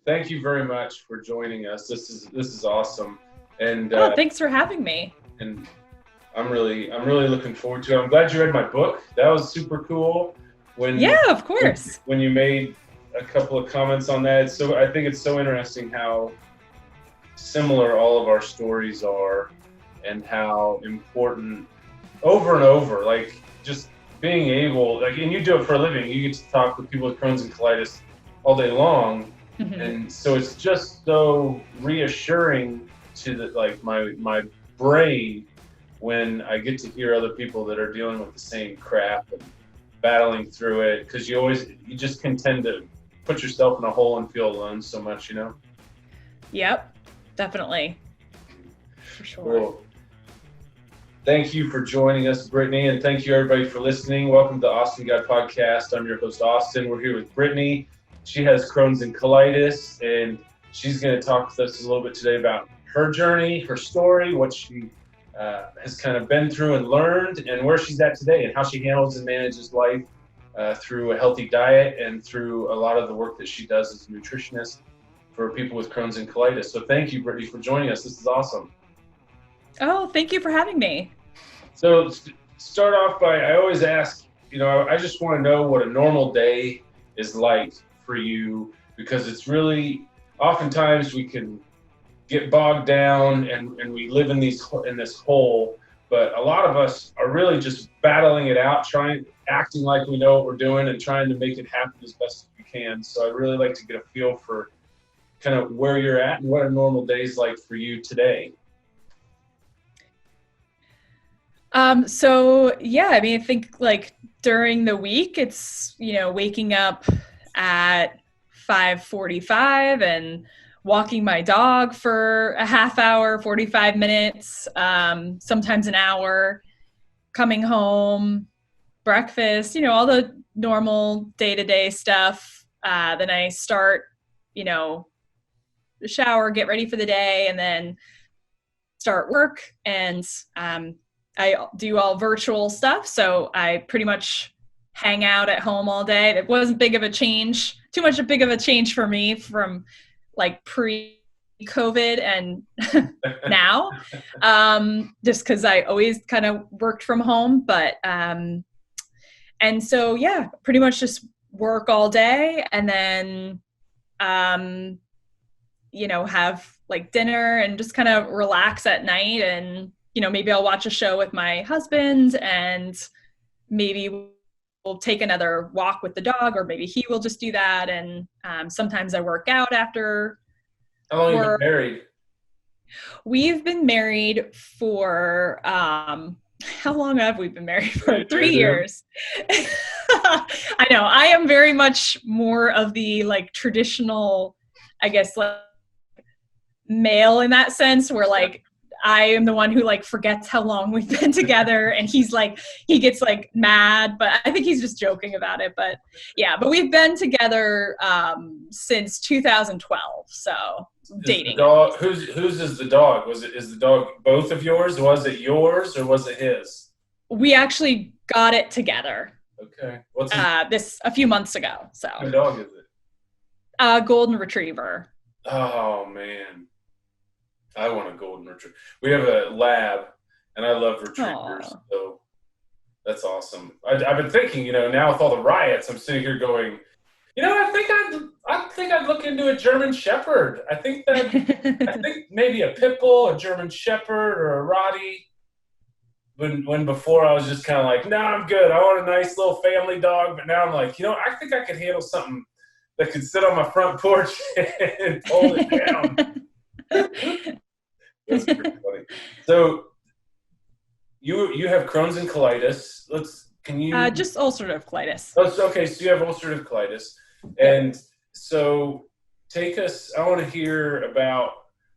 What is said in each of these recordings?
thank you very much for joining us. This is awesome, and Oh, thanks for having me. and I'm really looking forward to it. I'm glad you read my book. That was super cool. Yeah, When of course. when you made a couple of comments on that, so I think it's so interesting how similar all of our stories are, and how important over and over, like just being able, like, and you do it for a living. You get to talk with people with Crohn's and colitis all day long, Mhm. and so it's just so reassuring to like my brain when I get to hear other people that are dealing with the same crap and battling through it, because you just can tend to put yourself in a hole and feel alone so much, Yep, definitely. For sure. Well, thank you for joining us, Brittany, and thank you everybody for listening. Welcome to the Austin God Podcast. I'm your host, Austin. We're here with Brittany. She has Crohn's and colitis, and she's going to talk with us a little bit today about her journey, her story, what she has kind of been through and learned, and where she's at today, and how she handles and manages life through a healthy diet and through a lot of the work that she does as a nutritionist for people with Crohn's and colitis. So thank you, Brittany, for joining us. This is awesome. Oh, thank you for having me. So start off by, I always ask, I just want to know what a normal day is like for you, because it's really, oftentimes we can get bogged down and we live in this hole, but a lot of us are really just battling it out, acting like we know what we're doing and trying to make it happen as best as we can. So I'd really like to get a feel for kind of where you're at and what a normal day is like for you today. So yeah, I mean, I think like during the week, it's, waking up at 5:45 and walking my dog for a half hour, 45 minutes, sometimes an hour, coming home, breakfast, all the normal day-to-day stuff. Then I start, shower, get ready for the day, and then start work. And I do all virtual stuff, so I pretty much hang out at home all day. It wasn't too much big of a change for me from like pre-COVID and now, just because I always kind of worked from home. But and so yeah, pretty much just work all day, and then have like dinner and just kind of relax at night. And maybe I'll watch a show with my husband, and maybe we'll take another walk with the dog, or maybe he will just do that. And sometimes I work out after. How long have you been married? We've been married for, how long have we been married for? 3 years. I know. I am very much more of the like traditional, I guess, like male in that sense, where like I am the one who like forgets how long we've been together, and he gets like mad, but I think he's just joking about it. But yeah, but we've been together since 2012, so dating. Whose is the dog? Is the dog both of yours? Was it yours or was it his? We actually got it together. Okay. What's this a few months ago. So what dog is it? Golden Retriever. Oh man, I want a golden retriever. We have a lab, and I love retrievers. Aww. So that's awesome. I've been thinking, now with all the riots, I'm sitting here going, I think I'd look into a German Shepherd. I think maybe a pit bull, a German Shepherd, or a Rottie. When before I was just kind of like, no, I'm good. I want a nice little family dog. But now I'm like, I think I could handle something that could sit on my front porch and hold it down. That's pretty funny. So you have Crohn's and colitis. Can you just ulcerative colitis? Oh, okay. So you have ulcerative colitis, and so take us. I want to hear about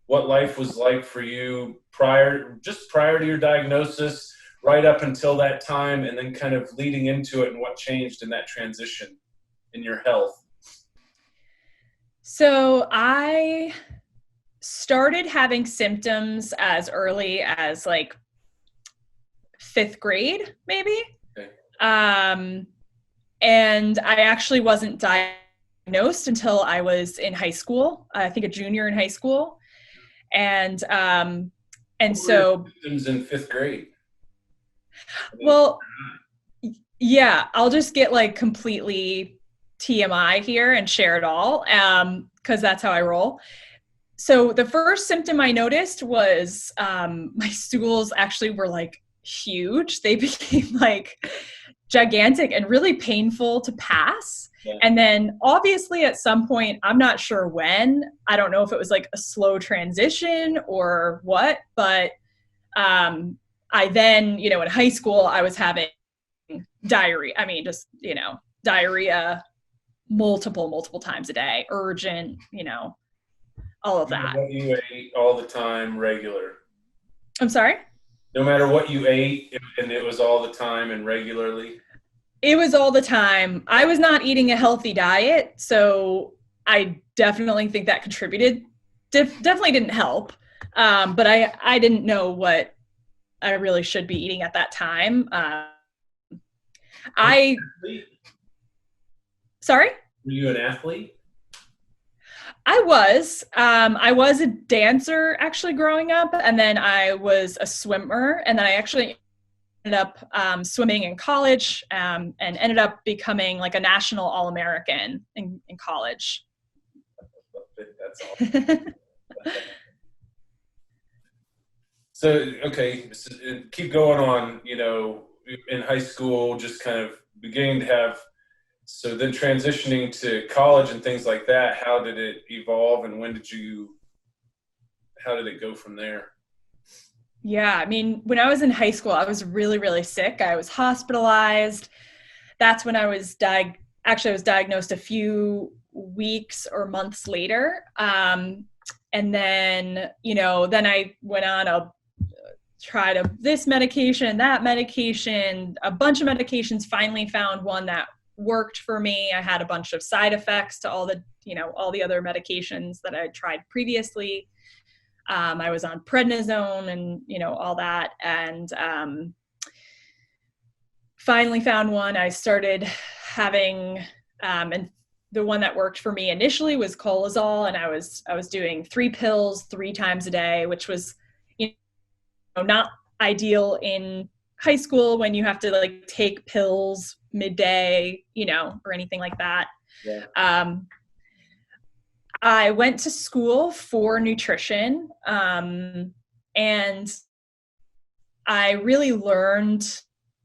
what life was like for you prior to your diagnosis, right up until that time, and then kind of leading into it, and what changed in that transition in your health. So I started having symptoms as early as like 5th grade, maybe. Okay. And I actually wasn't diagnosed diagnosed until I was in high school. I think a junior in high school. And What were your so, symptoms in 5th grade? well, yeah, I'll just get like completely TMI here and share it all, because that's how I roll. So the first symptom I noticed was my stools actually were like huge. They became like gigantic and really painful to pass. Yeah. And then obviously at some point, I'm not sure when, I don't know if it was like a slow transition or what, but I then, in high school, I was having diarrhea. I mean, just, diarrhea multiple times a day, urgent, all of that. What you ate all the time, regular. I'm sorry? No matter what you ate, and it was all the time and regularly. It was all the time. I was not eating a healthy diet, so I definitely think that contributed. Definitely didn't help, but I didn't know what I really should be eating at that time. Sorry? Were you an athlete? I was. I was a dancer actually growing up, and then I was a swimmer, and then I actually ended up swimming in college, and ended up becoming like a national All-American in college. That's awesome. So, okay, keep going on, in high school, just kind of beginning to have, so then transitioning to college and things like that, how did it evolve and how did it go from there? Yeah, I mean, when I was in high school, I was really, really sick. I was hospitalized. That's when I was actually I was diagnosed a few weeks or months later. And then, then I went on tried this medication, that medication, a bunch of medications, finally found one that worked for me. I had a bunch of side effects to all the other medications that I tried previously. I was on prednisone and, all that. And finally found one. I started having, and the one that worked for me initially was Colazol. And I was doing 3 pills 3 times a day, which was, not ideal in high school when you have to like take pills midday, or anything like that. Yeah. I went to school for nutrition, and I really learned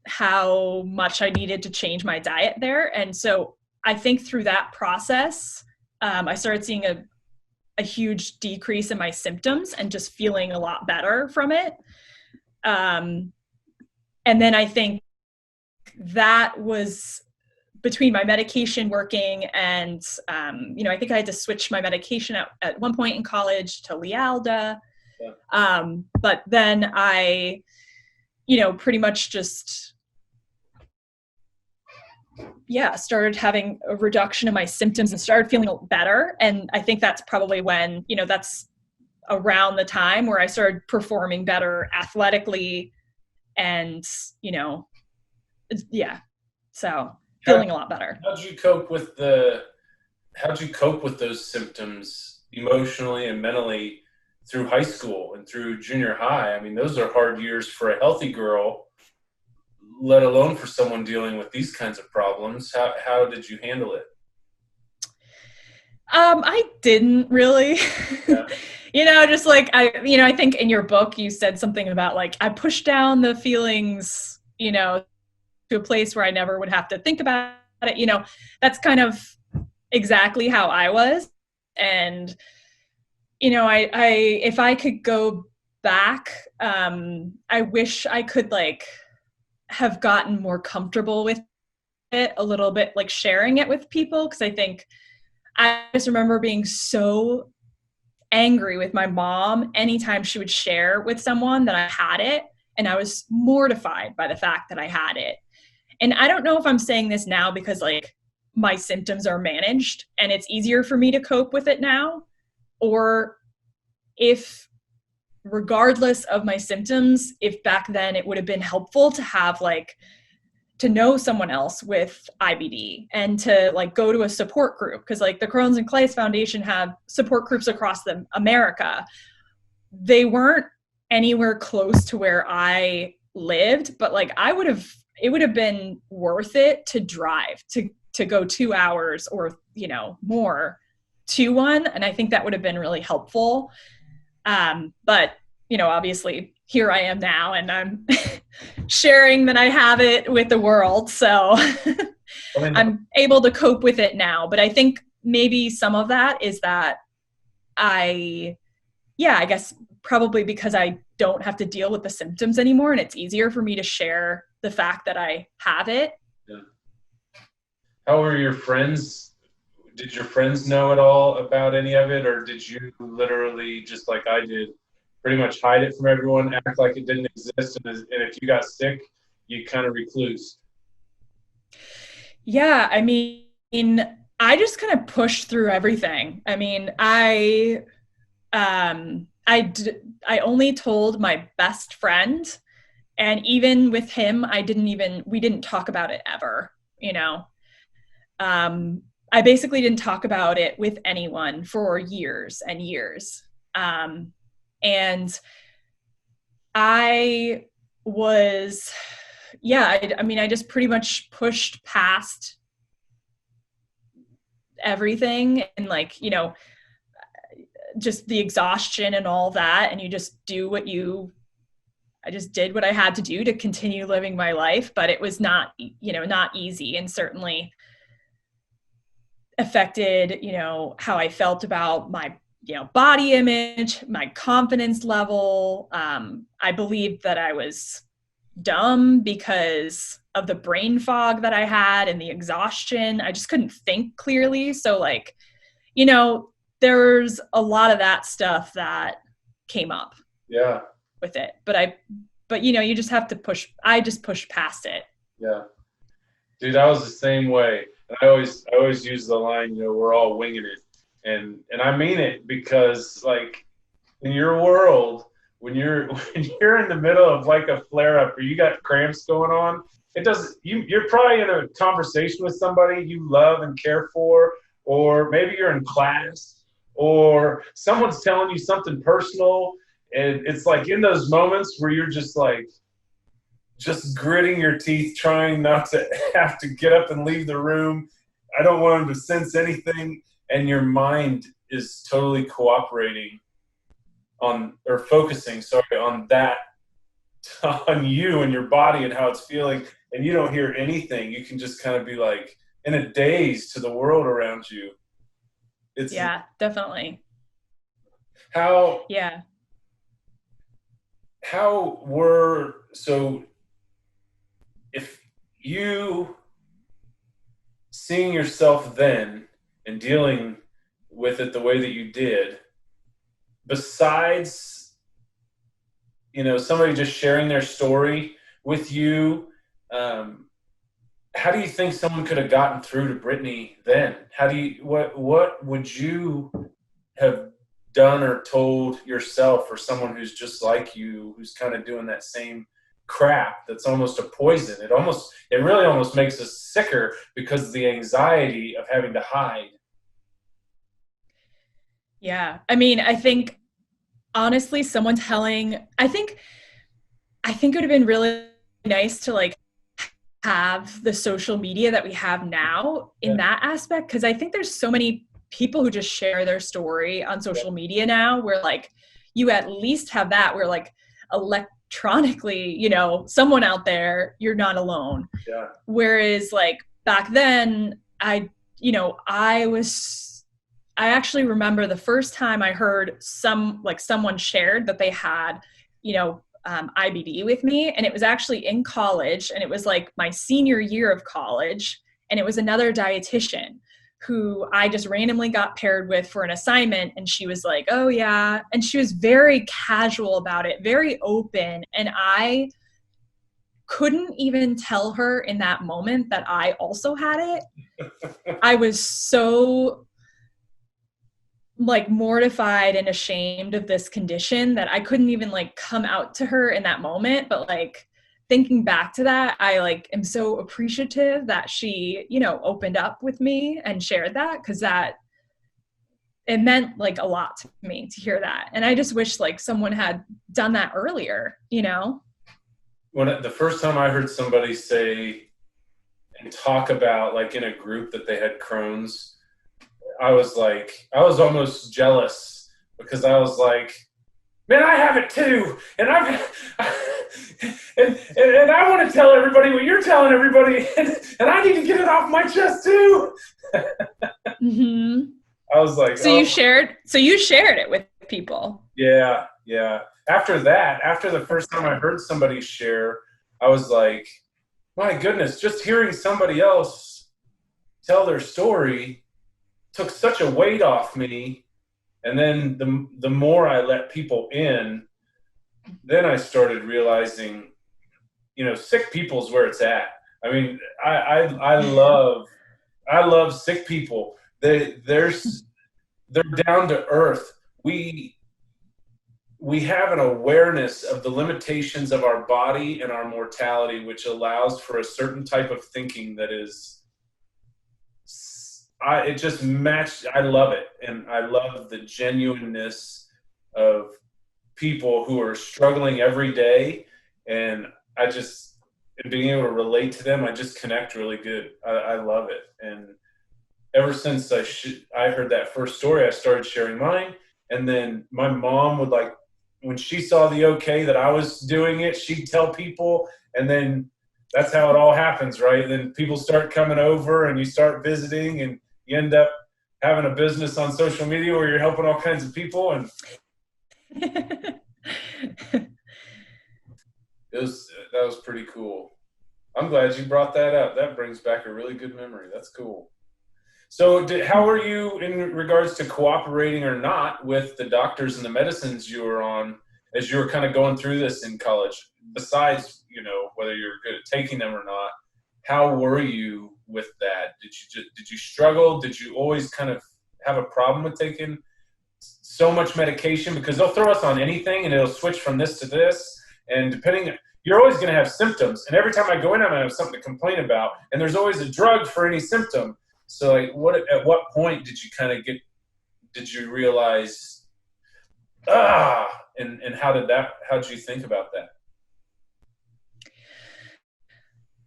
how much I needed to change my diet there. And so I think through that process, I started seeing a huge decrease in my symptoms and just feeling a lot better from it. And then I think that was between my medication working and, I think I had to switch my medication at one point in college to Lialda. Yeah. But then I, pretty much just, started having a reduction in my symptoms and started feeling better. And I think that's probably when, that's around the time where I started performing better athletically and, so feeling a lot better. How'd you cope with those symptoms emotionally and mentally through high school and through junior high? I mean, those are hard years for a healthy girl, let alone for someone dealing with these kinds of problems. How did you handle it? I didn't really. Yeah. Just like I think in your book you said something about like I pushed down the feelings, to a place where I never would have to think about it. That's kind of exactly how I was. And, I if I could go back, I wish I could like have gotten more comfortable with it a little bit, like sharing it with people. Cause I think I just remember being so angry with my mom anytime she would share with someone that I had it. And I was mortified by the fact that I had it. And I don't know if I'm saying this now because like my symptoms are managed and it's easier for me to cope with it now, or if regardless of my symptoms, if back then it would have been helpful to have like, to know someone else with IBD and to like go to a support group, because like the Crohn's and Colitis Foundation have support groups across America. They weren't anywhere close to where I lived, but like it would have been worth it to drive to go 2 hours or, you know, more to one. And I think that would have been really helpful. But, you know, obviously here I am now, and I'm sharing that I have it with the world. So I'm able to cope with it now. But I think maybe some of that is that I guess probably because I don't have to deal with the symptoms anymore, and it's easier for me to share the fact that I have it. Yeah. How were your friends? Did your friends know at all about any of it, or did you literally, just like I did, pretty much hide it from everyone, act like it didn't exist, and if you got sick, you kind of recluse? Yeah, I mean, I just kind of pushed through everything. I mean, I only told my best friend, and even with him, we didn't talk about it ever, you know. I basically didn't talk about it with anyone for years and years. And I was, I mean, I just pretty much pushed past everything, and like, you know, just the exhaustion and all that. And you just I just did what I had to do to continue living my life, but it was not, you know, not easy, and certainly affected, you know, how I felt about my, you know, body image, my confidence level. I believed that I was dumb because of the brain fog that I had and the exhaustion. I just couldn't think clearly. So like, you know, there's a lot of that stuff that came up with it, but you know, you just have to I just pushed past it. Yeah. Dude, I was the same way. And I always use the line, you know, we're all winging it. And I mean it, because like in your world, when you're in the middle of like a flare up or you got cramps going on, you're probably in a conversation with somebody you love and care for, or maybe you're in class, or someone's telling you something personal, and it's like in those moments where you're just like just gritting your teeth, trying not to have to get up and leave the room. I don't want them to sense anything. And your mind is totally cooperating focusing on that, on you and your body and how it's feeling. And you don't hear anything. You can just kind of be like in a daze to the world around you. Yeah, definitely. So if you seeing yourself then and dealing with it the way that you did, besides, you know, somebody just sharing their story with you, how do you think someone could have gotten through to Brittany then? What would you have done or told yourself, or someone who's just like you, who's kind of doing that same crap that's almost a poison? It really almost makes us sicker because of the anxiety of having to hide. Yeah. I mean, I think honestly, I think it would have been really nice to like have the social media that we have now in that aspect. Cause I think there's so many people who just share their story on social media now, where like you at least have that, where like electronically, you know, someone out there, you're not alone. Yeah. Whereas like back then, I actually remember the first time I heard someone shared that they had, you know, IBD with me, and it was actually in college, and it was like my senior year of college, and it was another dietitian who I just randomly got paired with for an assignment, and she was like, oh yeah, and she was very casual about it, very open, and I couldn't even tell her in that moment that I also had it. I was so like mortified and ashamed of this condition that I couldn't even like come out to her in that moment. But like thinking back to that, I like am so appreciative that she, you know, opened up with me and shared that, because that it meant like a lot to me to hear that. And I just wish like someone had done that earlier, you know? When the first time I heard somebody say and talk about like in a group that they had Crohn's, I was almost jealous, because I was like, man, I have it too, and and I want to tell everybody what you're telling everybody, and I need to get it off my chest too. Mm-hmm. I was like, so you shared it with people. Yeah. After the first time I heard somebody share, I was like, my goodness, just hearing somebody else tell their story took such a weight off me. And then the more I let people in, then I started realizing, you know, sick people's where it's at. I mean, I love sick people. They're down to earth. We have an awareness of the limitations of our body and our mortality, which allows for a certain type of thinking that is, it just matched. I love it. And I love the genuineness of people who are struggling every day. And being able to relate to them, I just connect really good. I love it. And ever since I heard that first story, I started sharing mine. And then my mom would, like, when she saw the okay that I was doing it, she'd tell people, and then that's how it all happens, right? Then people start coming over and you start visiting, and you end up having a business on social media where you're helping all kinds of people. And that was pretty cool. I'm glad you brought that up. That brings back a really good memory. That's cool. So how are you in regards to cooperating or not with the doctors and the medicines you were on as you were kind of going through this in college? Besides, you know, whether you're good at taking them or not, how were you with that? Did you struggle? Did you always kind of have a problem with taking so much medication? Because they'll throw us on anything and it'll switch from this to this. And you're always going to have symptoms. And every time I go in, I'm going to have something to complain about. And there's always a drug for any symptom. So like, at what point did you realize, and how did you think about that?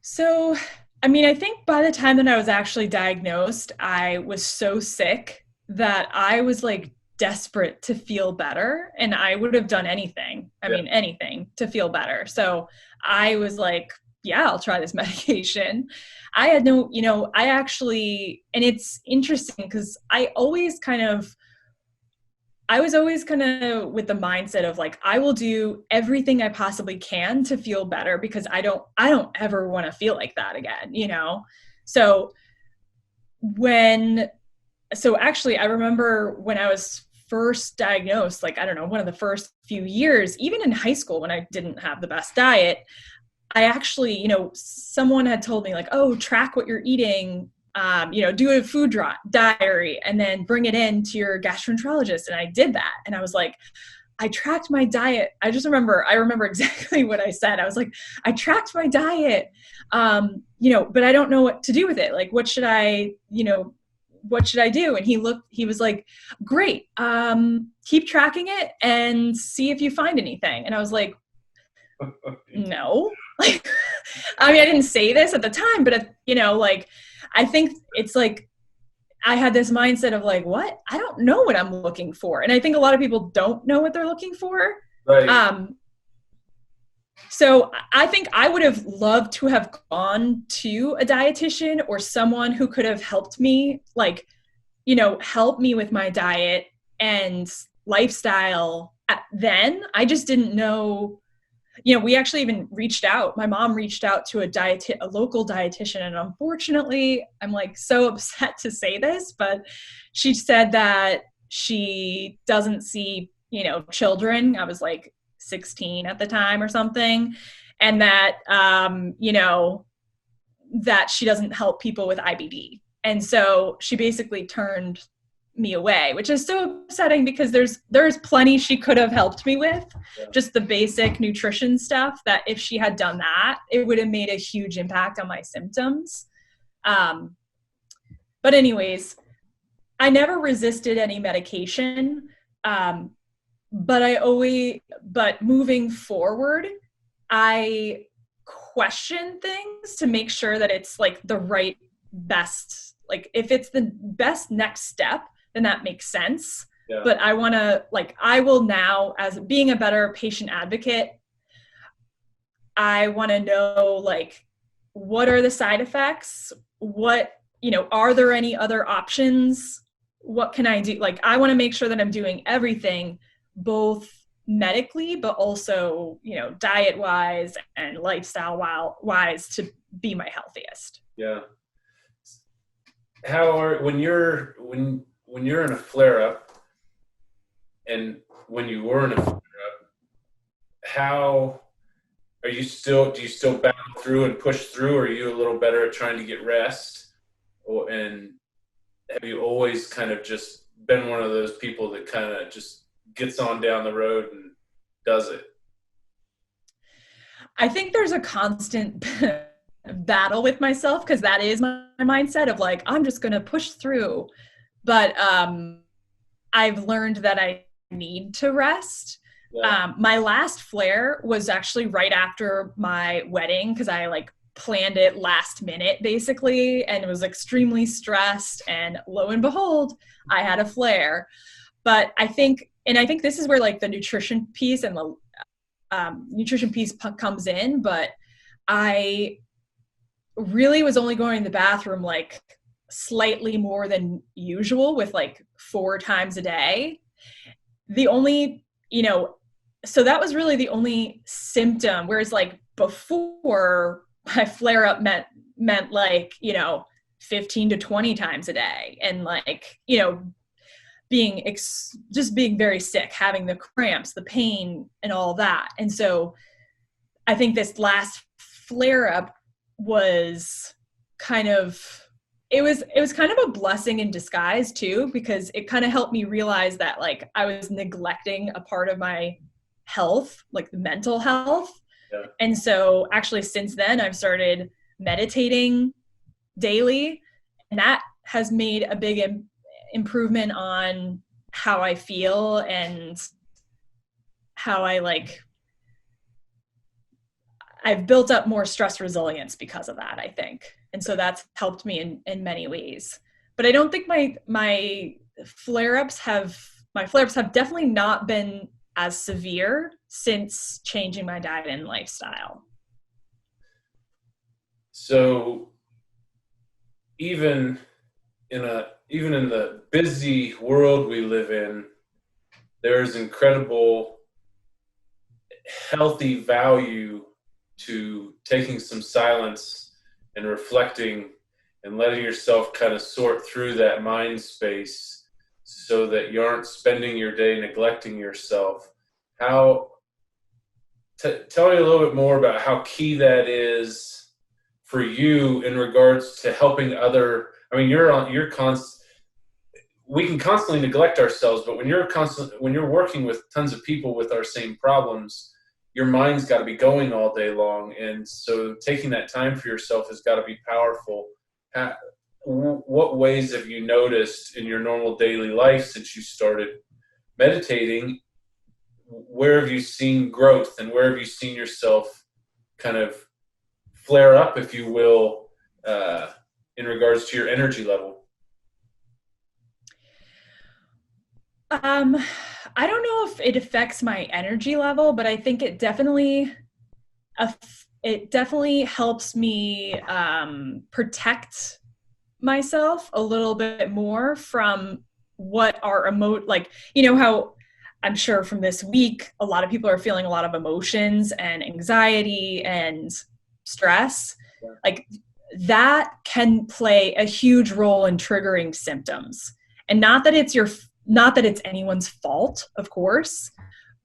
So, I mean, I think by the time that I was actually diagnosed, I was so sick that I was like desperate to feel better, and I would have done anything. I mean, anything to feel better. So I was like, yeah, I'll try this medication. I had no, you know, I actually, and it's interesting because I was always kind of with the mindset of like, I will do everything I possibly can to feel better, because I don't ever want to feel like that again, you know? So actually I remember when I was first diagnosed, like, I don't know, one of the first few years, even in high school when I didn't have the best diet, I actually, you know, someone had told me like, oh, track what you're eating, you know, do a food diary and then bring it in to your gastroenterologist. And I did that. And I was like, I tracked my diet. I remember exactly what I said. I was like, I tracked my diet, you know, but I don't know what to do with it. Like, what should I do? And he was like, great. Keep tracking it and see if you find anything. And I was like, no, like, I mean, I didn't say this at the time, but you know, like, I think it's like, I had this mindset of like, what? I don't know what I'm looking for. And I think a lot of people don't know what they're looking for. Right. So I think I would have loved to have gone to a dietitian or someone who could have helped me, like, you know, help me with my diet and lifestyle. Then I just didn't know. You know, we actually even reached out. My mom reached out to a local dietitian, and unfortunately, I'm like so upset to say this, but she said that she doesn't see, you know, children. I was like 16 at the time or something, and that you know, that she doesn't help people with IBD. And so she basically turned me away, which is so upsetting because there's plenty she could have helped me with, just the basic nutrition stuff that if she had done that, it would have made a huge impact on my symptoms. But anyways, I never resisted any medication. But moving forward, I question things to make sure that it's like the right best, like if it's the best next step, then that makes sense. Yeah. But I will now, as being a better patient advocate, I want to know, like, what are the side effects? What, are there any other options? What can I do? Like, I want to make sure that I'm doing everything, both medically, but also, diet wise and lifestyle wise, to be my healthiest. Yeah. When you're in a flare up, and when you were in a flare up, how do you still battle through and push through? Or are you a little better at trying to get rest? And have you always kind of just been one of those people that kind of just gets on down the road and does it? I think there's a constant battle with myself, because that is my mindset of like, I'm just going to push through. But I've learned that I need to rest. Yeah. My last flare was actually right after my wedding, because I planned it last minute basically, and was extremely stressed, and lo and behold, I had a flare. But I think this is where the nutrition piece and the nutrition piece comes in. But I really was only going to the bathroom slightly more than usual, with 4 times a day. So that was really the only symptom. Whereas before, my flare up meant 15 to 20 times a day. And just being very sick, having the cramps, the pain, and all that. And so I think this last flare up was it was kind of a blessing in disguise too, because it kind of helped me realize that I was neglecting a part of my health, the mental health. Yeah. And so actually since then I've started meditating daily, and that has made a big improvement on how I feel and how I've built up more stress resilience because of that, I think. And so that's helped me in many ways. But I don't think my flare-ups have definitely not been as severe since changing my diet and lifestyle. So even in the busy world we live in, there's incredible healthy value to taking some silence and reflecting and letting yourself kind of sort through that mind space, so that you aren't spending your day neglecting yourself. Tell me a little bit more about how key that is for you in regards to helping other. I mean, we can constantly neglect ourselves, but when you're working with tons of people with our same problems, your mind's got to be going all day long. And so taking that time for yourself has got to be powerful. What ways have you noticed in your normal daily life since you started meditating? Where have you seen growth, and where have you seen yourself kind of flare up, if you will, in regards to your energy level? I don't know if it affects my energy level, but I think it definitely helps me protect myself a little bit more from what are how I'm sure from this week, a lot of people are feeling a lot of emotions and anxiety and stress. Yeah. That can play a huge role in triggering symptoms. And not that it's anyone's fault, of course,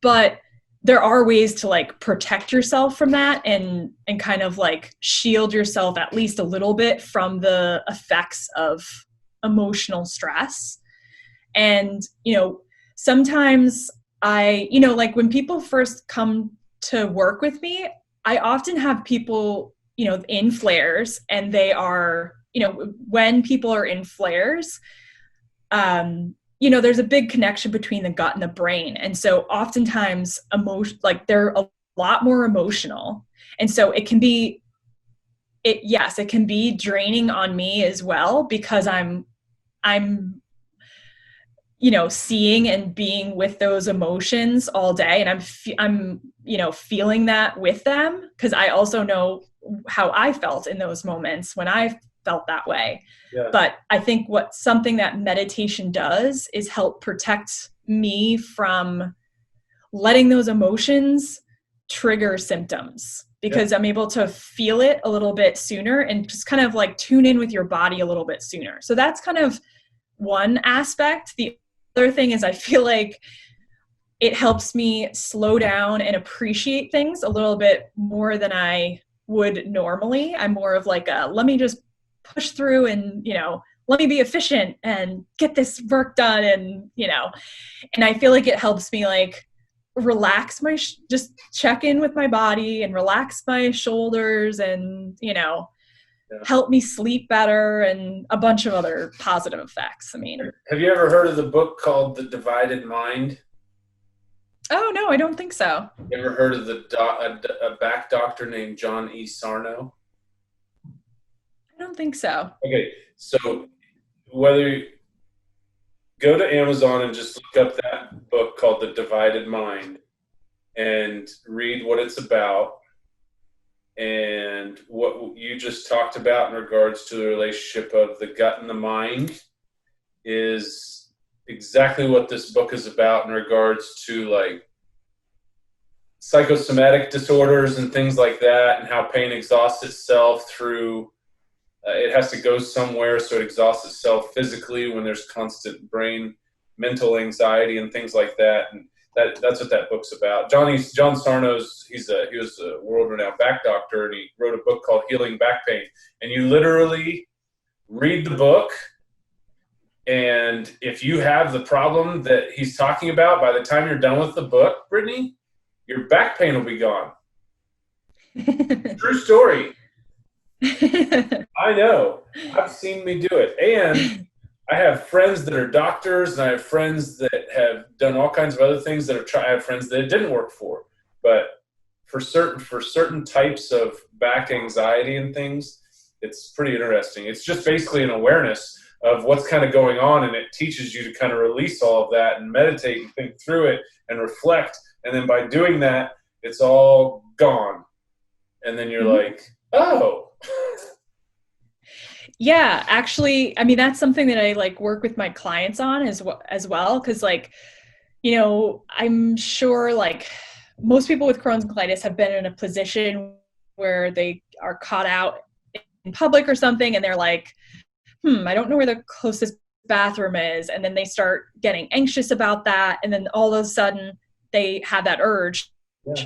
but there are ways to protect yourself from that and kind of shield yourself at least a little bit from the effects of emotional stress. And, sometimes like when people first come to work with me, I often have people, in flares, and they are, when people are in flares, there's a big connection between the gut and the brain. And so oftentimes like they're a lot more emotional. And so it can be draining on me as well, because I'm seeing and being with those emotions all day, and I'm feeling that with them, because I also know how I felt in those moments when I felt that way. Yeah. But I think something that meditation does is help protect me from letting those emotions trigger symptoms, because I'm able to feel it a little bit sooner and just kind of like tune in with your body a little bit sooner. So that's kind of one aspect. The other thing is, I feel like it helps me slow down and appreciate things a little bit more than I would normally. I'm more of like let me just push through and, let me be efficient and get this work done. And, and I feel like it helps me like relax just check in with my body and relax my shoulders and, help me sleep better, and a bunch of other positive effects. I mean, have you ever heard of the book called The Divided Mind? Oh, no, I don't think so. You ever heard of a back doctor named John E. Sarno? I don't think so. Okay, so whether you go to Amazon and just look up that book called The Divided Mind and read what it's about, and what you just talked about in regards to the relationship of the gut and the mind is exactly what this book is about in regards to like psychosomatic disorders and things like that, and how pain exhausts itself through it has to go somewhere, so it exhausts itself physically when there's constant brain mental anxiety and things like that. And that's what that book's about. John Sarno's he was a world-renowned back doctor, and he wrote a book called Healing Back Pain. And you literally read the book, and if you have the problem that he's talking about, by the time you're done with the book, Brittany, your back pain will be gone. True story. I know. I've seen me do it. And I have friends that are doctors, and I have friends that have done all kinds of other things that I have friends that it didn't work for. But for certain types of back anxiety and things, it's pretty interesting. It's just basically an awareness of what's kind of going on, and it teaches you to kind of release all of that and meditate and think through it and reflect. And then by doing that, it's all gone. And then you're like, oh. Yeah, actually, I mean, that's something that I like work with my clients on as well. Cause like, I'm sure like most people with Crohn's and colitis have been in a position where they are caught out in public or something, and they're like, I don't know where the closest bathroom is. And then they start getting anxious about that. And then all of a sudden they have that urge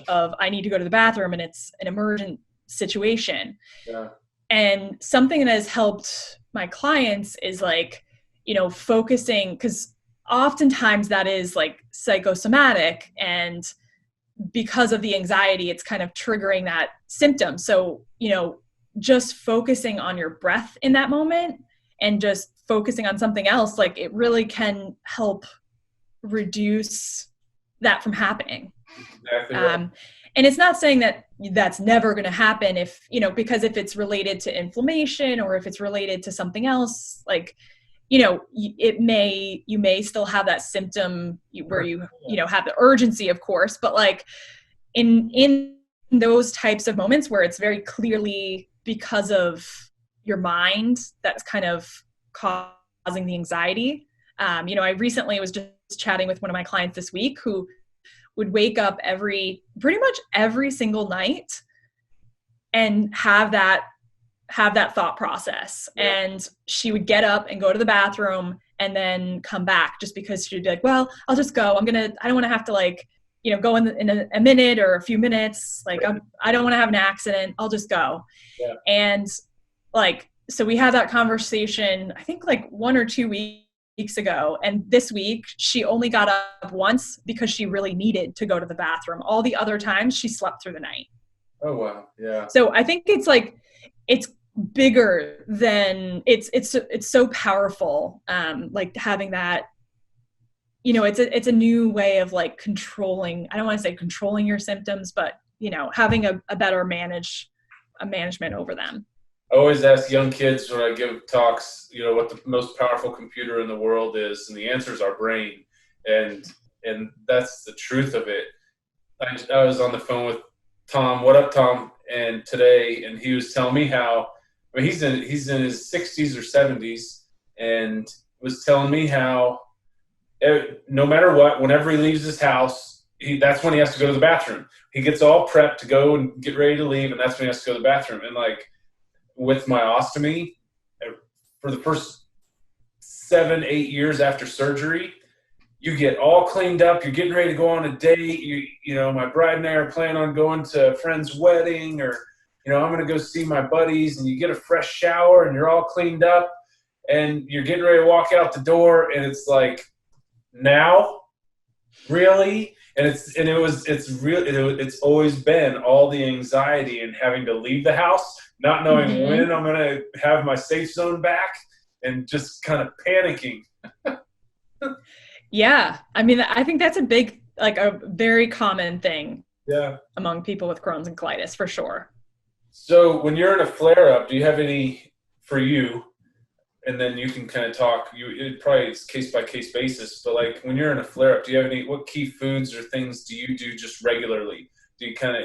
of, I need to go to the bathroom, and it's an emergent situation. Yeah. And something that has helped my clients is like, focusing, because oftentimes that is like psychosomatic, and because of the anxiety, it's kind of triggering that symptom. So, just focusing on your breath in that moment and just focusing on something else, like it really can help reduce that from happening. Exactly right. And it's not saying that that's never going to happen if, because if it's related to inflammation or if it's related to something else, like, you may still have that symptom where you have the urgency, of course, but like in those types of moments where it's very clearly because of your mind that's kind of causing the anxiety. I recently was just chatting with one of my clients this week who would wake up pretty much every single night and have that thought process. Yeah. And she would get up and go to the bathroom and then come back, just because she'd be like, well, I'll just go. I don't want to have to like, go in a minute or a few minutes. Like, I don't want to have an accident. I'll just go. Yeah. And like, so we had that conversation, I think like 1 or 2 weeks weeks ago. And this week she only got up once because she really needed to go to the bathroom. All the other times she slept through the night. Oh, wow. Yeah. So I think it's like, it's bigger than it's so powerful. Like having that, you know, it's a new way of like controlling, I don't want to say controlling your symptoms, but, you know, having a better management over them. I always ask young kids when I give talks, you know, what the most powerful computer in the world is, and the answer is our brain, and that's the truth of it. I was on the phone with Tom. What up, Tom? And today, and he was telling me how, I mean, he's in his 60s or 70s, and was telling me how no matter what, whenever he leaves his house, that's when he has to go to the bathroom. He gets all prepped to go and get ready to leave, and that's when he has to go to the bathroom. And like with my ostomy, for the first 7-8 years after surgery, you get all cleaned up. You're getting ready to go on a date. You know, my bride and I are planning on going to a friend's wedding, or, you know, I'm going to go see my buddies, and you get a fresh shower and you're all cleaned up and you're getting ready to walk out the door. And it's like, now, really? And it's always been all the anxiety and having to leave the house, not knowing when I'm going to have my safe zone back, and just kind of panicking. Yeah. I mean, I think that's a very common thing among people with Crohn's and colitis, for sure. So when you're in a flare-up, do you have any, for you, and then you can kind of talk, it probably is case-by-case basis, but like when you're in a flare-up, do you have what key foods or things do you do just regularly? Do you kind of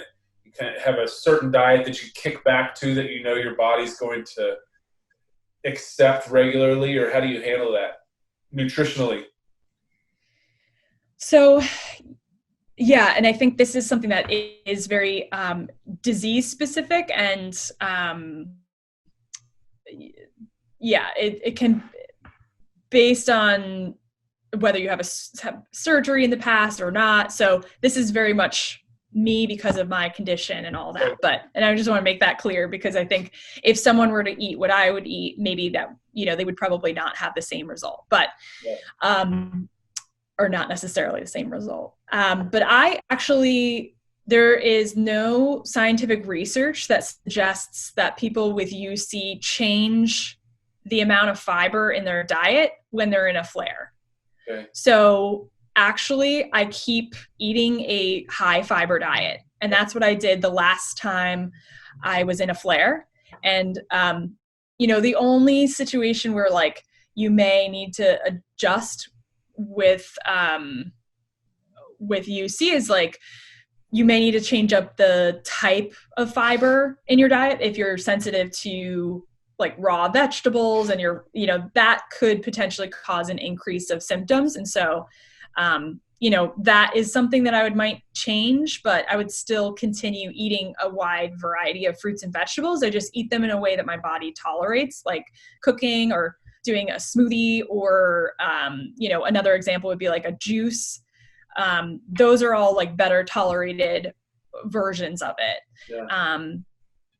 have a certain diet that you kick back to that you know your body's going to accept regularly, or how do you handle that nutritionally? So, yeah, and I think this is something that is very disease specific, and it can, based on whether you have surgery in the past or not. So this is very much me because of my condition and all that. And I just want to make that clear, because I think if someone were to eat what I would eat, maybe that, you know, they would probably not have the same result, but, or not necessarily the same result. But there is no scientific research that suggests that people with UC change the amount of fiber in their diet when they're in a flare. Okay. So actually, I keep eating a high fiber diet. And that's what I did the last time I was in a flare. And, you know, the only situation where like you may need to adjust with UC is like, you may need to change up the type of fiber in your diet if you're sensitive to like raw vegetables, and that could potentially cause an increase of symptoms. And so, you know, that is something that I might change, but I would still continue eating a wide variety of fruits and vegetables. I just eat them in a way that my body tolerates, like cooking or doing a smoothie, or, you know, another example would be like a juice. Those are all like better tolerated versions of it. Yeah.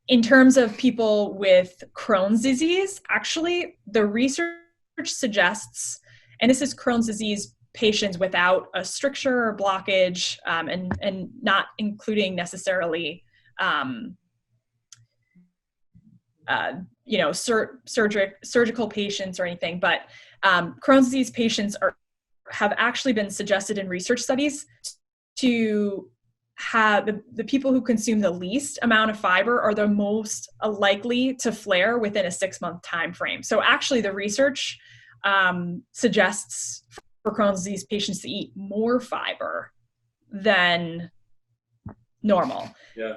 In terms of people with Crohn's disease, actually the research suggests, and this is Crohn's disease patients without a stricture or blockage, and not including necessarily, you know, surgical patients or anything, but Crohn's disease patients have actually been suggested in research studies to have the people who consume the least amount of fiber are the most likely to flare within a 6-month time frame. So actually the research suggests for Crohn's disease patients to eat more fiber than normal. Yeah.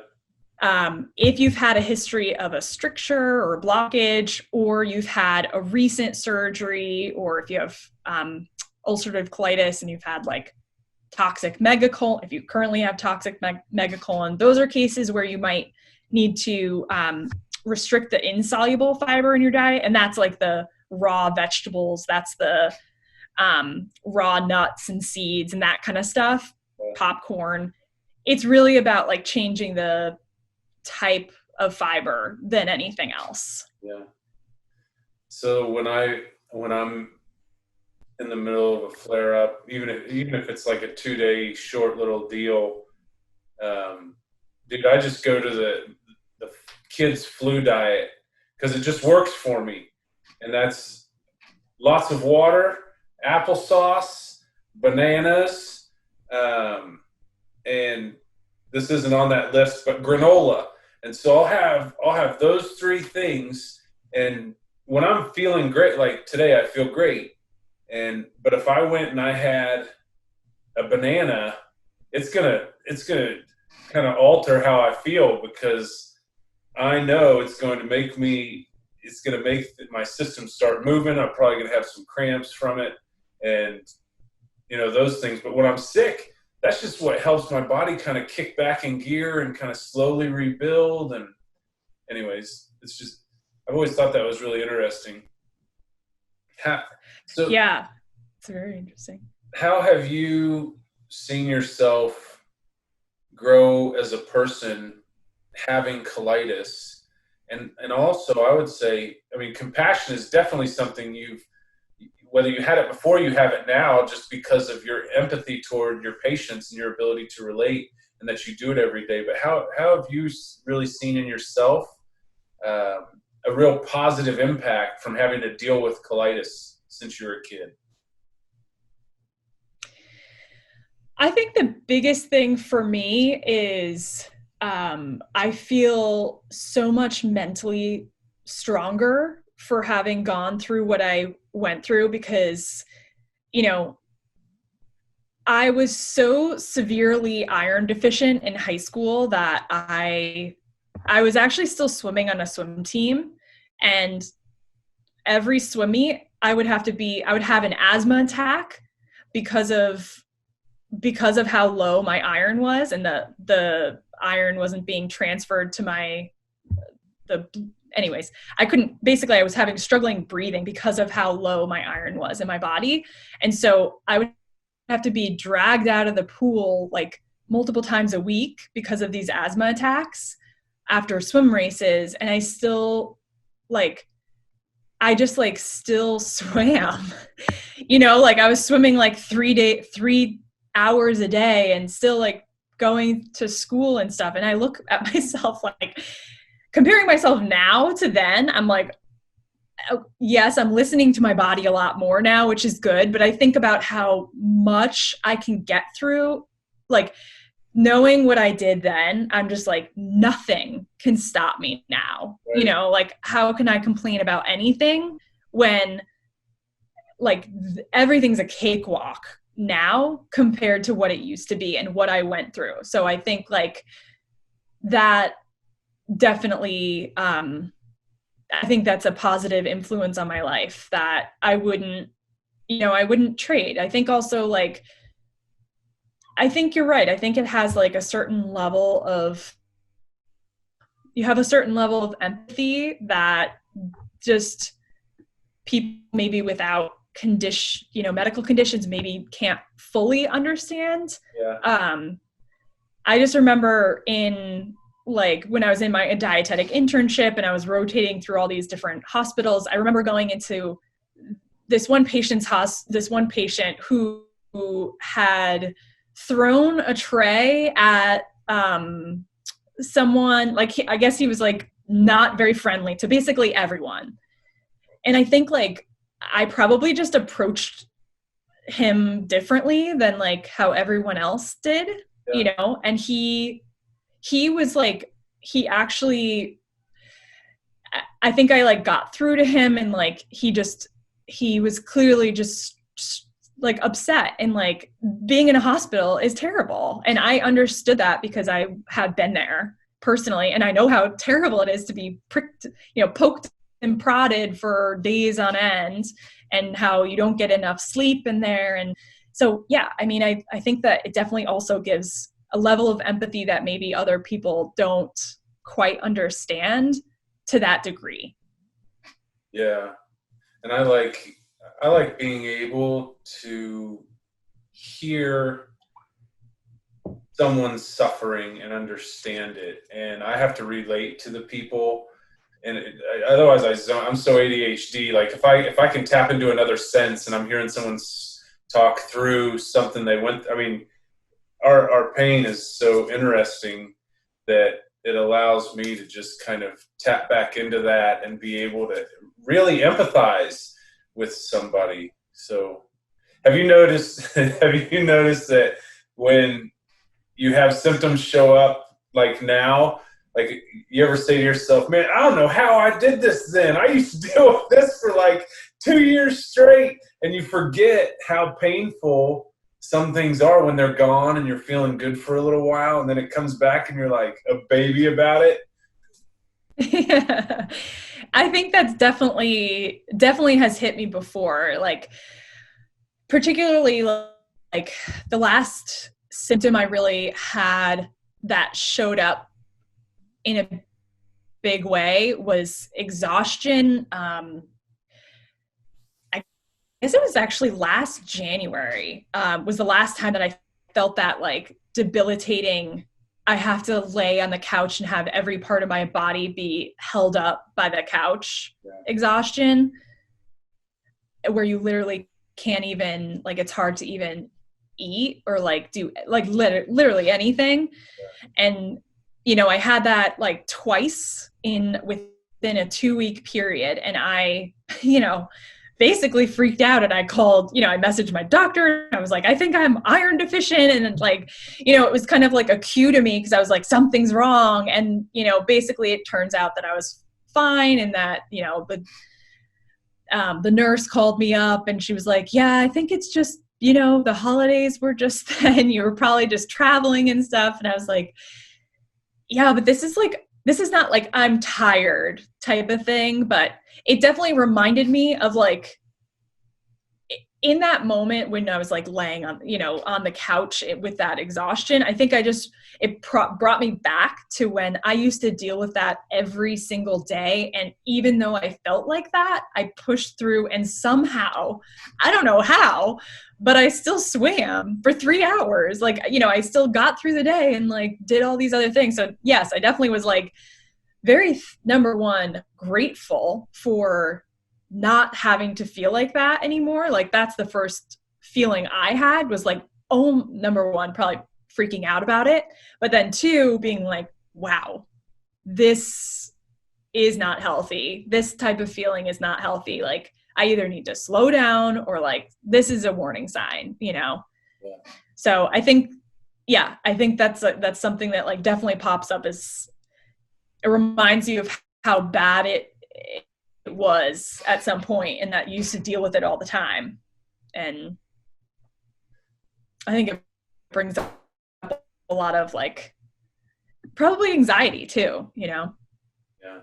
If you've had a history of a stricture or a blockage, or you've had a recent surgery, or if you have ulcerative colitis and you've had like toxic megacolon, if you currently have toxic megacolon, those are cases where you might need to restrict the insoluble fiber in your diet. And that's like the raw vegetables, that's the raw nuts and seeds and that kind of stuff, popcorn. It's really about like changing the type of fiber than anything else. Yeah. So when I'm in the middle of a flare up, even if it's like a 2 day short little deal. Dude, I just go to the kids flu diet because it just works for me. And that's lots of water, applesauce, bananas, and this isn't on that list, but granola. And so I'll have those three things. And when I'm feeling great, like today, I feel great. But if I went and I had a banana, it's gonna kind of alter how I feel because I know it's going to make my system start moving. I'm probably going to have some cramps from it and, those things. But when I'm sick, that's just what helps my body kind of kick back in gear and kind of slowly rebuild. And anyways, I've always thought that was really interesting. Yeah, it's very interesting. How have you seen yourself grow as a person having colitis? And also, I would say, I mean, compassion is definitely something whether you had it before, you have it now, just because of your empathy toward your patients and your ability to relate, and that you do it every day. But how have you really seen in yourself a real positive impact from having to deal with colitis since you were a kid? I think the biggest thing for me is I feel so much mentally stronger for having gone through what I went through because, I was so severely iron deficient in high school that I was actually still swimming on a swim team, and every swim meet I would have an asthma attack because of how low my iron was, and the iron wasn't being transferred to anyways, I was struggling breathing because of how low my iron was in my body. And so I would have to be dragged out of the pool like multiple times a week because of these asthma attacks after swim races. And I still still swam, I was swimming like 3 hours a day and still like going to school and stuff. And I look at myself, like comparing myself now to then, I'm like, yes, I'm listening to my body a lot more now, which is good. But I think about how much I can get through, like knowing what I did then, I'm just like, nothing can stop me now. Right. Like how can I complain about anything when like everything's a cakewalk now compared to what it used to be and what I went through. So I think like that definitely, I think that's a positive influence on my life that I wouldn't trade. I think also like, I think you're right. I think it has like you have a certain level of empathy that just people maybe without medical conditions maybe can't fully understand. Yeah. I just remember when I was in my dietetic internship and I was rotating through all these different hospitals, I remember going into this one patient who had thrown a tray at someone, like I guess he was like not very friendly to basically everyone. And I think like I probably just approached him differently than like how everyone else did, and he was like, I think I like got through to him, and like he was clearly just like upset, and like being in a hospital is terrible. And I understood that because I had been there personally, and I know how terrible it is to be pricked, poked and prodded for days on end, and how you don't get enough sleep in there. And so, yeah, I mean, I think that it definitely also gives a level of empathy that maybe other people don't quite understand to that degree. Yeah. And I like being able to hear someone's suffering and understand it. And I have to relate to the people. and otherwise I'm so ADHD. Like if I can tap into another sense and I'm hearing someone talk through something they went, I mean, our pain is so interesting that it allows me to just kind of tap back into that and be able to really empathize with somebody. So have you noticed that when you have symptoms show up like now, like you ever say to yourself, man, I don't know how I did this then. I used to deal with this for like 2 years straight, and you forget how painful some things are when they're gone and you're feeling good for a little while, and then it comes back and you're like a baby about it. Yeah. I think that's definitely has hit me before. Like, particularly like the last symptom I really had that showed up in a big way was exhaustion. I guess it was actually last January, was the last time that I felt that like debilitating, I have to lay on the couch and have every part of my body be held up by the couch exhaustion, where you literally can't even, like, it's hard to even eat or like do like literally anything. And, you know, I had that like twice within a 2-week period. And I, you know, basically freaked out, and I called, you know, I messaged my doctor. I was like, I think I'm iron deficient. And like, you know, it was kind of like a cue to me because I was like, something's wrong. And, you know, basically it turns out that I was fine, and that, you know, the nurse called me up and she was like, yeah, I think it's just, you know, the holidays were just then, you were probably just traveling and stuff. And I was like, yeah, but this is not like I'm tired type of thing. But it definitely reminded me of like, in that moment when I was like laying on, you know, on the couch with that exhaustion, I think it brought me back to when I used to deal with that every single day. And even though I felt like that, I pushed through, and somehow, I don't know how, but I still swam for 3 hours. Like, you know, I still got through the day and like did all these other things. So yes, I definitely was like very, number one, grateful for not having to feel like that anymore. Like, that's the first feeling I had, was like, oh, number one, probably freaking out about it. But then 2, being like, wow, this is not healthy. This type of feeling is not healthy. Like, I either need to slow down, or like, this is a warning sign, you know? Yeah. So I think that's something that like definitely pops up, as it reminds you of how bad it was at some point, and that you used to deal with it all the time. And I think it brings up a lot of like probably anxiety too, you know? Yeah.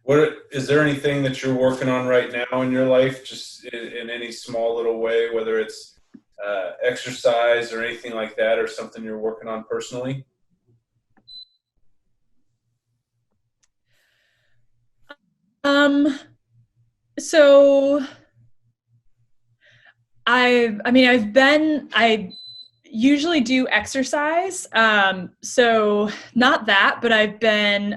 What is there anything that you're working on right now in your life, just in any small little way, whether it's exercise or anything like that, or something you're working on personally? So I usually do exercise. So not that, but I've been,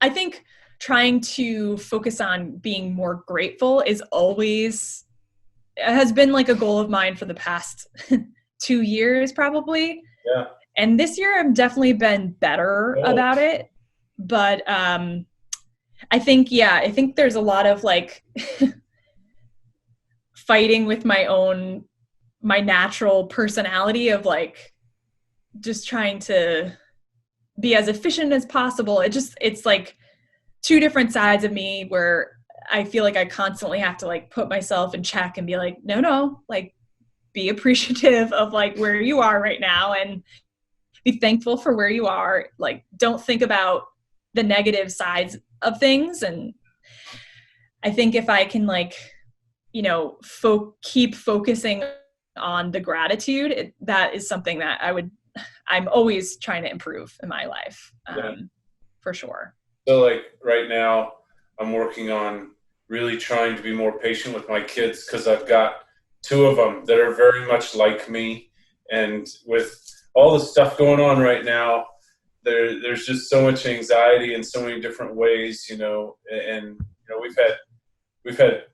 I think trying to focus on being more grateful has been like a goal of mine for the past 2 years, probably. Yeah. And this year I've definitely been better about it. But, I think there's a lot of like fighting with my natural personality of like just trying to be as efficient as possible. It's like 2 different sides of me, where I feel like I constantly have to like put myself in check and be like, no, like, be appreciative of like where you are right now, and be thankful for where you are. Like, don't think about the negative sides of things. And I think if I can like, you know, keep focusing on the gratitude, that is something that I'm always trying to improve in my life. For sure. So like right now I'm working on really trying to be more patient with my kids, because I've got 2 of them that are very much like me. And with all the stuff going on right now, there's just so much anxiety in so many different ways, and we've had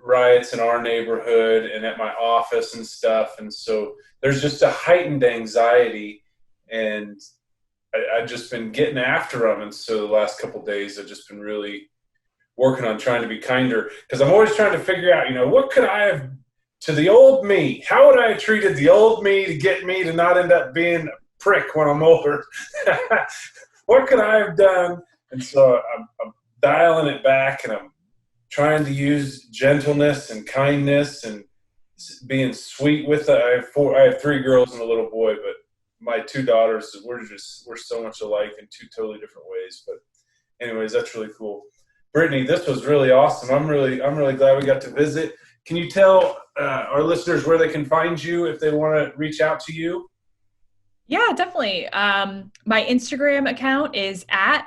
riots in our neighborhood and at my office and stuff, and so there's just a heightened anxiety, and I've just been getting after them, and so the last couple of days I've just been really working on trying to be kinder, because I'm always trying to figure out, what could I have to the old me? How would I have treated the old me to get me to not end up being a prick when I'm older? What could I have done? And so I'm dialing it back, and I'm trying to use gentleness and kindness and being sweet with it. I have 3 girls and a little boy, but my 2 daughters, we're so much alike in 2 totally different ways. But anyways, that's really cool. Brittany, this was really awesome. I'm really glad we got to visit. Can you tell our listeners where they can find you if they want to reach out to you? Yeah, definitely. My Instagram account is at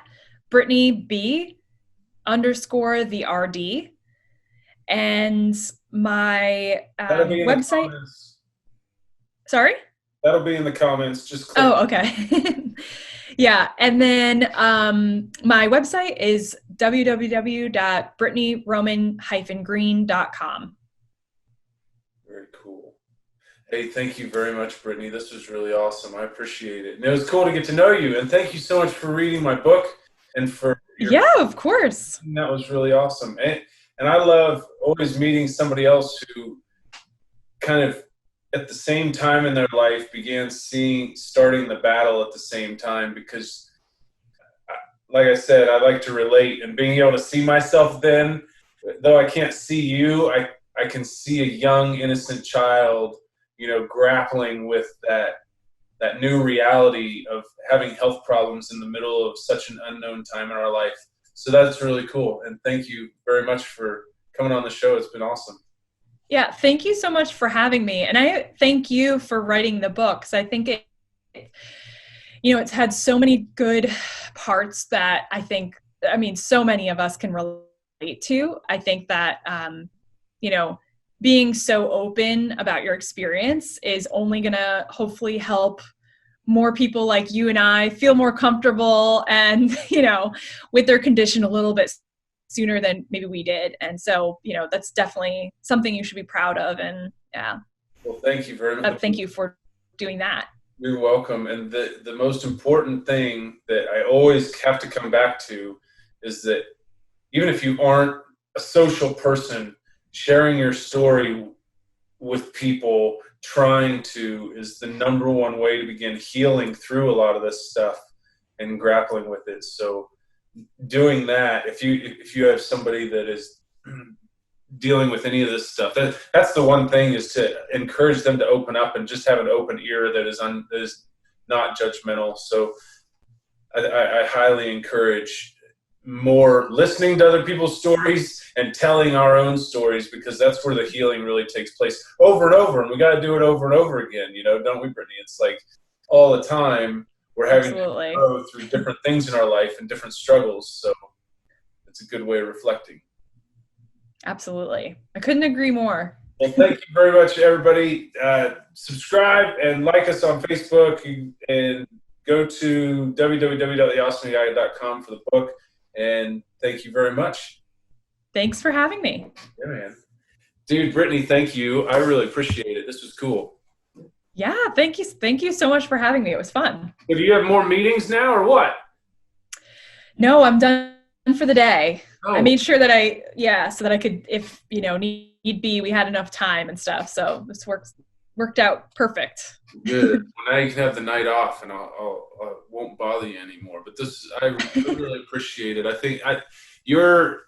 BrittanyB_the RD. And my website. Sorry? That'll be in the comments. Just click. Oh, okay. Yeah. And then my website is www.brittanyroman-green.com. Very cool. Hey, thank you very much, Brittany. This was really awesome. I appreciate it. And it was cool to get to know you. And thank you so much for reading my book and for yeah, of course. That was really awesome. And I love always meeting somebody else who kind of at the same time in their life began starting the battle at the same time, because like I said, I like to relate, and being able to see myself then, though I can't see you, I can see a young, innocent child, grappling with that new reality of having health problems in the middle of such an unknown time in our life. So that's really cool. And thank you very much for coming on the show. It's been awesome. Yeah. Thank you so much for having me. And I thank you for writing the book, because I think it's had so many good parts that so many of us can relate to. I think that, being so open about your experience is only going to hopefully help more people like you and I feel more comfortable and, with their condition a little bit sooner than maybe we did. And so, that's definitely something you should be proud of. And yeah. Well, thank you very much. Thank you for doing that. You're welcome. And the most important thing that I always have to come back to is that even if you aren't a social person, sharing your story with people is the number one way to begin healing through a lot of this stuff and grappling with it. So doing that, if you have somebody that is dealing with any of this stuff, that's the one thing, is to encourage them to open up and just have an open ear that is not judgmental. So I highly encourage more listening to other people's stories and telling our own stories, because that's where the healing really takes place over and over. And we got to do it over and over again, don't we, Brittany? It's like all the time we're having Absolutely. to go through different things in our life and different struggles. So it's a good way of reflecting. Absolutely. I couldn't agree more. Well, thank you very much, everybody. Subscribe and like us on Facebook, and go to www.theawesomeguy.com for the book. And thank you very much. Thanks for having me. Yeah, man. Dude, Brittany, thank you. I really appreciate it. This was cool. Yeah, thank you. Thank you so much for having me. It was fun. Do you have more meetings now or what? No, I'm done for the day. Oh. I made sure that so that I could, if, need be, we had enough time and stuff. So this worked out perfect. Good. Well, now you can have the night off, and I won't bother you anymore. But I really appreciate it. I think your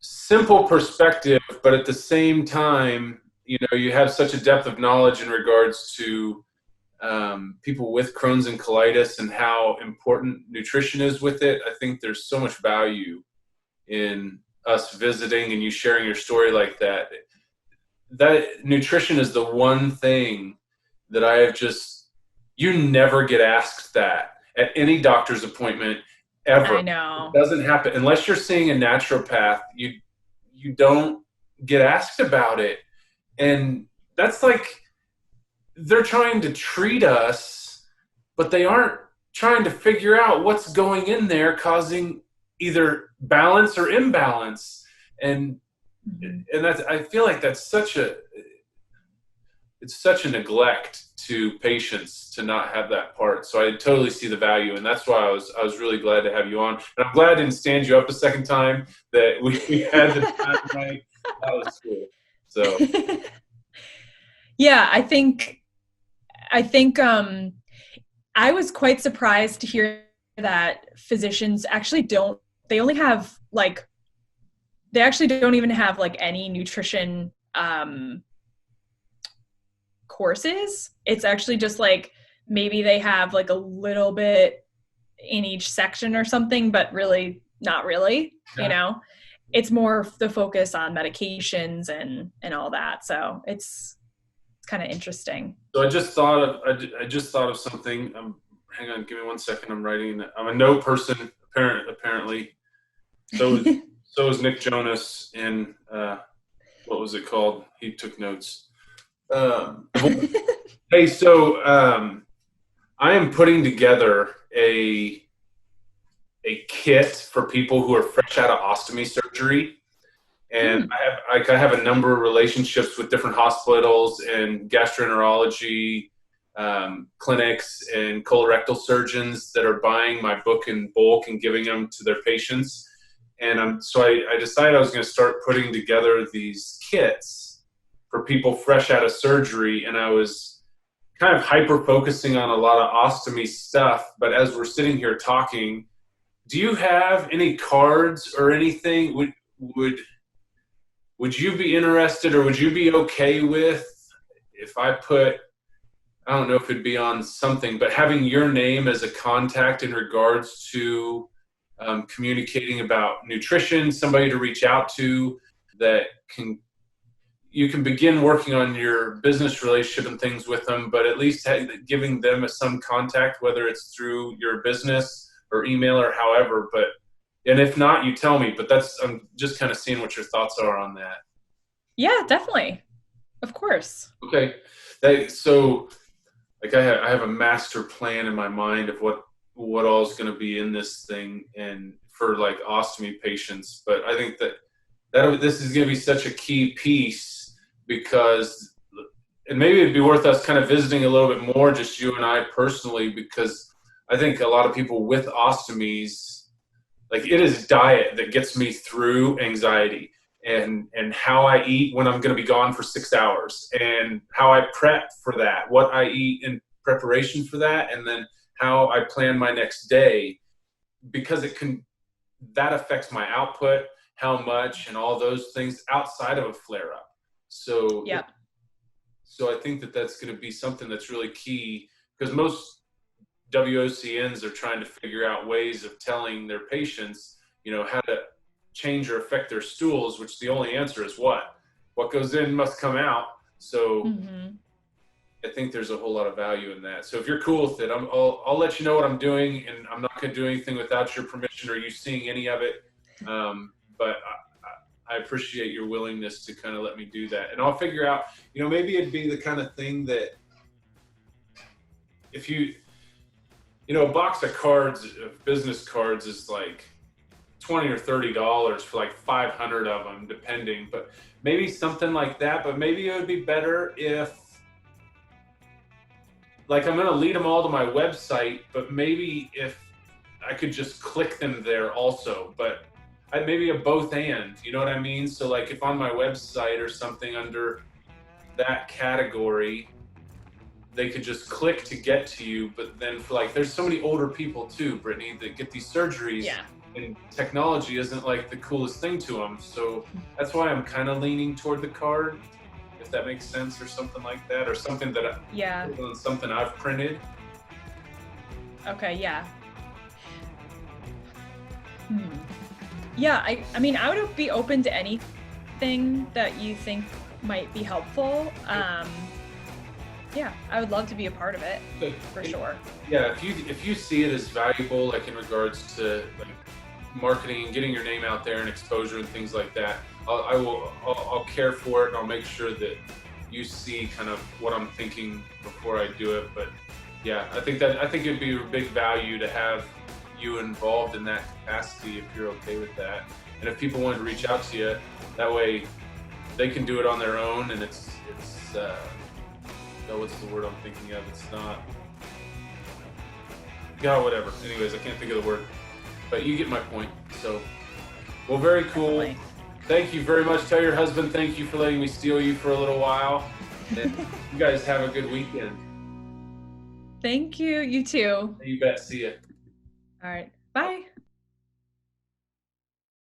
simple perspective, but at the same time, you have such a depth of knowledge in regards to people with Crohn's and colitis and how important nutrition is with it. I think there's so much value in us visiting and you sharing your story like that. That nutrition is the one thing that I have you never get asked that at any doctor's appointment ever. I know. It doesn't happen unless you're seeing a naturopath. You don't get asked about it. And that's like, they're trying to treat us but they aren't trying to figure out what's going in there causing either balance or imbalance. And that's, I feel like that's such a neglect to patients to not have that part. So I totally see the value, and that's why I was really glad to have you on. And I'm glad I didn't stand you up a second time, that we had the time right. That was cool. So yeah, I think I was quite surprised to hear that physicians actually they actually don't even have like any nutrition courses. It's actually just like maybe they have like a little bit in each section or something, but really not really, you know. It's more the focus on medications and all that. So it's kind of interesting. So I just thought of something. Hang on, give me 1 second. I'm writing. I'm a note person, apparently. So is Nick Jonas in what was it called? He took notes. Hey, so I am putting together a kit for people who are fresh out of ostomy surgery. And I have a number of relationships with different hospitals and gastroenterology clinics and colorectal surgeons that are buying my book in bulk and giving them to their patients. And so I decided I was going to start putting together these kits for people fresh out of surgery. And I was kind of hyper-focusing on a lot of ostomy stuff. But as we're sitting here talking, do you have any cards or anything? Would you be interested, or would you be okay with if I put, I don't know if it'd be on something, but having your name as a contact in regards to communicating about nutrition, somebody to reach out to that you can begin working on your business relationship and things with them, but at least giving them some contact, whether it's through your business or email or however, and if not, you tell me, but I'm just kind of seeing what your thoughts are on that. Yeah, definitely. Of course. Okay. So like I have a master plan in my mind of what all is going to be in this thing and for like ostomy patients. But I think that this is going to be such a key piece because, and maybe it'd be worth us kind of visiting a little bit more, just you and I personally, because I think a lot of people with ostomies, like it is diet that gets me through anxiety and how I eat when I'm going to be gone for 6 hours and how I prep for that, what I eat in preparation for that, and then how I plan my next day, because that affects my output, how much, and all those things outside of a flare up. So, yeah. So I think that's going to be something that's really key, because most WOCNs are trying to figure out ways of telling their patients, how to change or affect their stools, which the only answer is what goes in must come out. So I think there's a whole lot of value in that. So if you're cool with it, I'll let you know what I'm doing, and I'm not going to do anything without your permission or you seeing any of it. But I appreciate your willingness to kind of let me do that. And I'll figure out, maybe it'd be the kind of thing that if a box of business cards is like $20 or $30 for like 500 of them, depending, but maybe something like that. But maybe it would be better if, like, I'm going to lead them all to my website, but maybe if I could just click them there also, but maybe a both and, you know what I mean? So like if on my website or something under that category, they could just click to get to you. But then for like, there's so many older people too, Brittany, that get these surgeries. Yeah. And technology isn't like the coolest thing to them. So that's why I'm kind of leaning toward the card, if that makes sense, or something like that, or something that something I've printed. Okay. Yeah. Yeah. I mean, I would be open to anything that you think might be helpful. Yeah, I would love to be a part of it, for sure. Yeah, if you see it as valuable, like in regards to like marketing and getting your name out there and exposure and things like that, I'll care for it, and I'll make sure that you see kind of what I'm thinking before I do it. But Yeah, I think it'd be a big value to have you involved in that capacity if you're okay with that. And if people wanted to reach out to you, that way they can do it on their own, and it's oh, what's the word I'm thinking of? It's not, yeah, whatever. Anyways, I can't think of the word, but you get my point. So, well, very cool. Definitely. Thank you very much. Tell your husband thank you for letting me steal you for a little while. And you guys have a good weekend. Thank you. You too. You bet. See ya. All right. Bye.